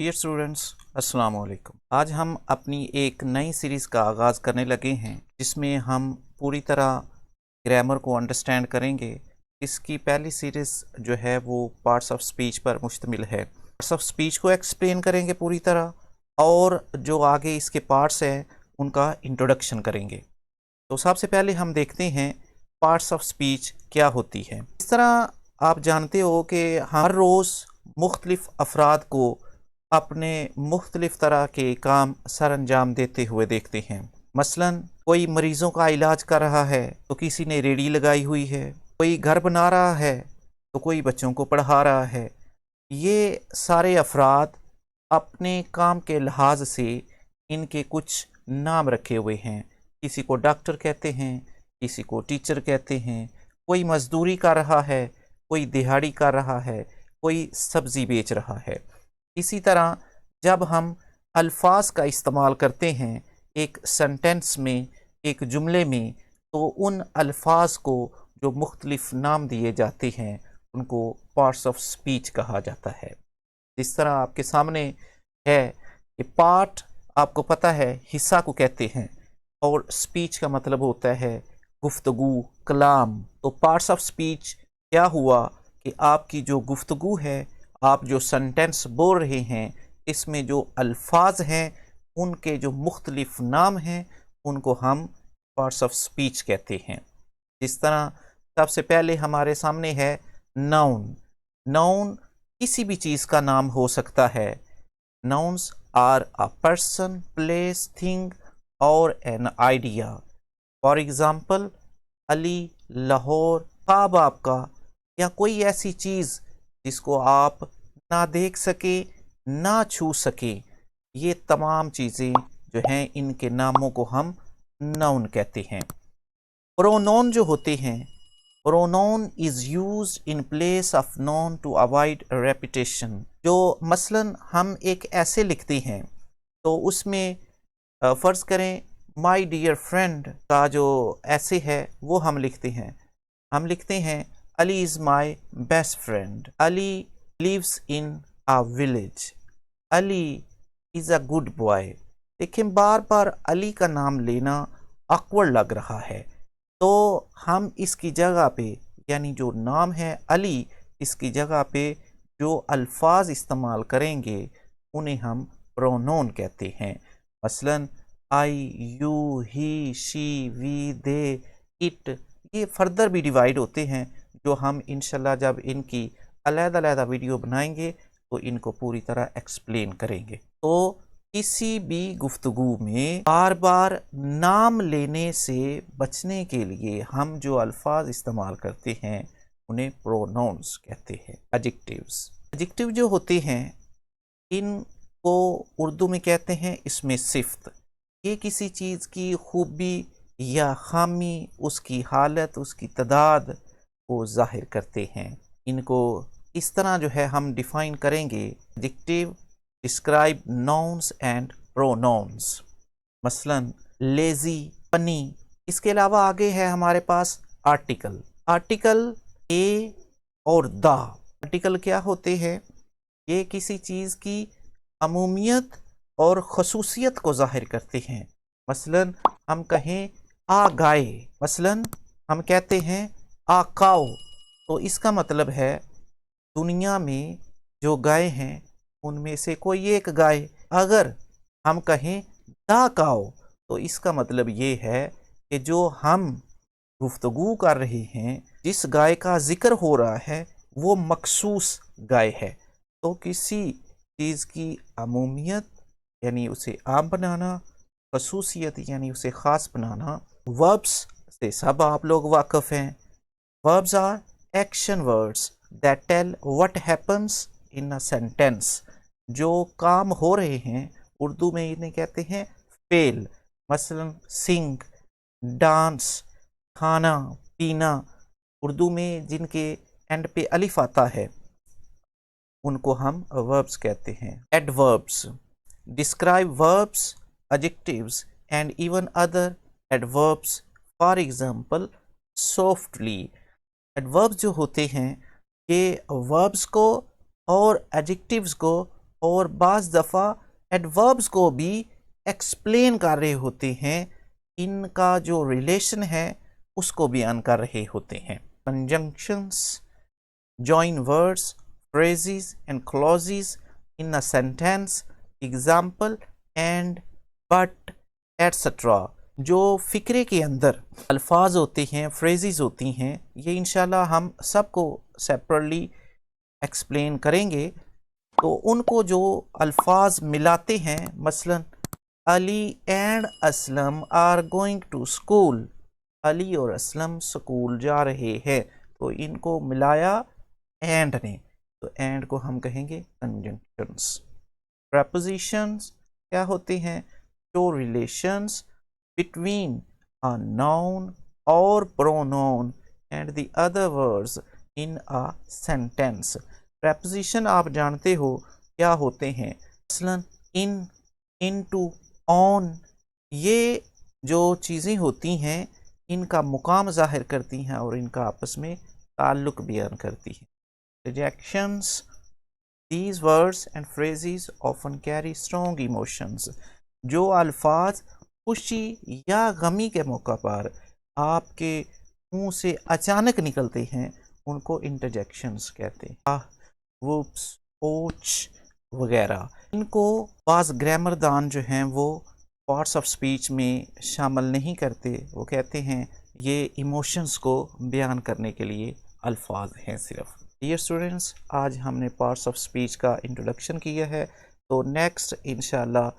Dear students, अस्सलाम वालेकुम। आज हम अपनी एक नई सीरीज़ का आगाज़ करने लगे हैं जिसमें हम पूरी तरह ग्रामर को अंडरस्टैंड करेंगे। इसकी पहली सीरीज़ जो है वो पार्ट्स ऑफ स्पीच पर मुश्तमिल है। पार्ट्स ऑफ स्पीच को एक्सप्लेन करेंगे पूरी तरह, और जो आगे इसके पार्ट्स हैं उनका इंट्रोडक्शन करेंगे। तो सबसे पहले हम देखते हैं पार्ट्स ऑफ स्पीच क्या होती है। इस तरह आप जानते हो कि हर रोज़ मुख्तलिफ अफराद को अपने मुख्तलिफ तरह के काम सर अंजाम देते हुए देखते हैं। मसलन कोई मरीज़ों का इलाज कर रहा है तो किसी ने रेडी लगाई हुई है, कोई घर बना रहा है तो कोई बच्चों को पढ़ा रहा है। ये सारे अफराद अपने काम के लिहाज से इनके कुछ नाम रखे हुए हैं। किसी को डॉक्टर कहते हैं, किसी को टीचर कहते हैं, कोई मजदूरी कर रहा है, कोई दिहाड़ी कर रहा है, कोई सब्ज़ी बेच रहा है। इसी तरह जब हम अल्फाज का इस्तेमाल करते हैं एक सेंटेंस में, एक जुमले में, तो उन अल्फाज को जो मुख्तलिफ नाम दिए जाते हैं उनको पार्ट्स ऑफ स्पीच कहा जाता है। जिस तरह आपके सामने है कि पार्ट, आपको पता है, हिस्सा को कहते हैं, और स्पीच का मतलब होता है गुफ्तगू, कलाम। तो पार्ट्स ऑफ स्पीच क्या हुआ कि आपकी जो गुफ्तगू है, आप जो सेंटेंस बोल रहे हैं, इसमें जो अल्फाज हैं उनके जो मुख्तलिफ नाम हैं उनको हम पार्ट्स ऑफ स्पीच कहते हैं। इस तरह सबसे पहले हमारे सामने है नाउन। नाउन किसी भी चीज़ का नाम हो सकता है। Nouns are a person, place, thing और an idea. For example, Ali, Lahore, ख्वाब आपका, या कोई ऐसी चीज़ जिसको आप ना देख सके, ना छू सके, ये तमाम चीज़ें जो हैं इनके नामों को हम नाउन कहते हैं। प्रोनाउन जो होते हैं, pronoun is used in place of noun to avoid repetition. जो मसलन हम एक ऐसे लिखते हैं तो उसमें फ़र्ज़ करें माई डियर फ्रेंड का जो ऐसे है वो हम लिखते हैं Ali is my best friend, Ali lives in a village, Ali is a good boy। देखिए, बार बार अली का नाम लेना awkward लग रहा है, तो हम इसकी जगह पे, यानी जो नाम है अली, इसकी जगह पे जो अल्फाज इस्तेमाल करेंगे उन्हें हम प्रोनाउन कहते हैं। मसलन I, you, he, she, we, they, it, ये फर्दर भी डिवाइड होते हैं जो हम इंशाल्लाह जब इनकी अलग-अलग वीडियो बनाएंगे तो इनको पूरी तरह एक्सप्लेन करेंगे। तो किसी भी गुफ्तगू में बार बार नाम लेने से बचने के लिए हम जो अल्फाज इस्तेमाल करते हैं उन्हें प्रोनाउंस कहते हैं। एडजेक्टिव्स, एडजेक्टिव जो होते हैं इनको उर्दू में कहते हैं इसमें सिफ्त। ये किसी चीज़ की खूबी या खामी, उसकी हालत, उसकी तादाद को ज़ाहिर करते हैं। इनको इस तरह जो है हम डिफ़ाइन करेंगे। Adjective describe nouns and pronounce. मसलन लेज़ी, फनी। इसके अलावा आगे है हमारे पास आर्टिकल। आर्टिकल ए और द। आर्टिकल क्या होते हैं? ये किसी चीज़ की अमूमियत और खसूसियत को ज़ाहिर करते हैं। मसलन हम कहें आ गाय, मसलन हम कहते हैं आ काओ, तो इसका मतलब है दुनिया में जो गाय हैं उनमें से कोई एक गाय। अगर हम कहें दा काओ तो इसका मतलब ये है कि जो हम गुफ्तगू कर रहे हैं, जिस गाय का जिक्र हो रहा है वो मखसूस गाय है। तो किसी चीज़ की अमूमियत यानी उसे आम बनाना, खसूसियत यानी उसे ख़ास बनाना। वर्ब्स से सब आप लोग वाकिफ़ हैं। Verbs are action words that tell what happens in a sentence। जो काम हो रहे हैं उर्दू में इन्हें कहते हैं फेल। मसलन सिंग, डांस, खाना, पीना। उर्दू में जिनके एंड पे अलिफ आता है उनको हम verbs कहते हैं। Adverbs describe verbs, adjectives and even other adverbs। For example, softly। Adverbs जो होते हैं ये वर्ब्स को और एडजेक्टिव्स को اور بعض دفعہ ایڈوربس کو بھی ایکسپلین کر رہے ہوتے ہیں، ان کا جو ریلیشن ہے اس کو بیان کر رہے ہوتے ہیں۔ کنجنکشنس join words, phrases and clauses in a sentence, example and but etc. جو فکرے کے اندر الفاظ ہوتے ہیں، phrases ہوتی ہیں، یہ انشاءاللہ ہم سب کو separately ایکسپلین کریں گے۔ تو ان کو جو الفاظ ملاتے ہیں، مثلا Ali and Aslam are going to school, Ali اور اسلم اسکول جا رہے ہیں، تو ان کو ملایا اینڈ نے، تو اینڈ کو ہم کہیں گے کنجنکشنس۔ پریپوزیشنس کیا ہوتے ہیں؟ جو relations between a noun or pronoun and the other words in a sentence۔ Preposition آپ جانتے ہو کیا ہوتے ہیں، مثلا in, into, on، یہ جو چیزیں ہوتی ہیں ان کا مقام ظاہر کرتی ہیں اور ان کا آپس میں تعلق بیان کرتی ہیں۔ Rejections, these words and phrases often carry strong emotions۔ جو الفاظ خوشی یا غمی کے موقع پر آپ کے منہ سے اچانک نکلتے ہیں ان کو انٹرجیکشنز کہتے ہیں، ووپس، اوچ وغیرہ۔ ان کو بعض گرامر دان جو ہیں وہ پارٹس آف سپیچ میں شامل نہیں کرتے، وہ کہتے ہیں یہ ایموشنز کو بیان کرنے کے لیے الفاظ ہیں صرف۔ ڈیئر اسٹوڈنٹس، آج ہم نے پارٹس آف سپیچ کا انٹروڈکشن کیا ہے، تو نیکسٹ انشاءاللہ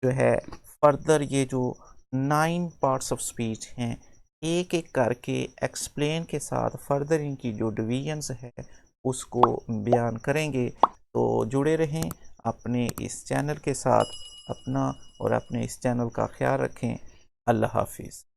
جو ہے فردر یہ جو 9 پارٹس آف سپیچ ہیں ایک ایک کر کے ایکسپلین کے ساتھ فردر ان کی جو ڈویژنز ہے اس کو بیان کریں گے۔ تو جڑے رہیں اپنے اس چینل کے ساتھ، اپنا اور اپنے اس چینل کا خیال رکھیں۔ اللہ حافظ۔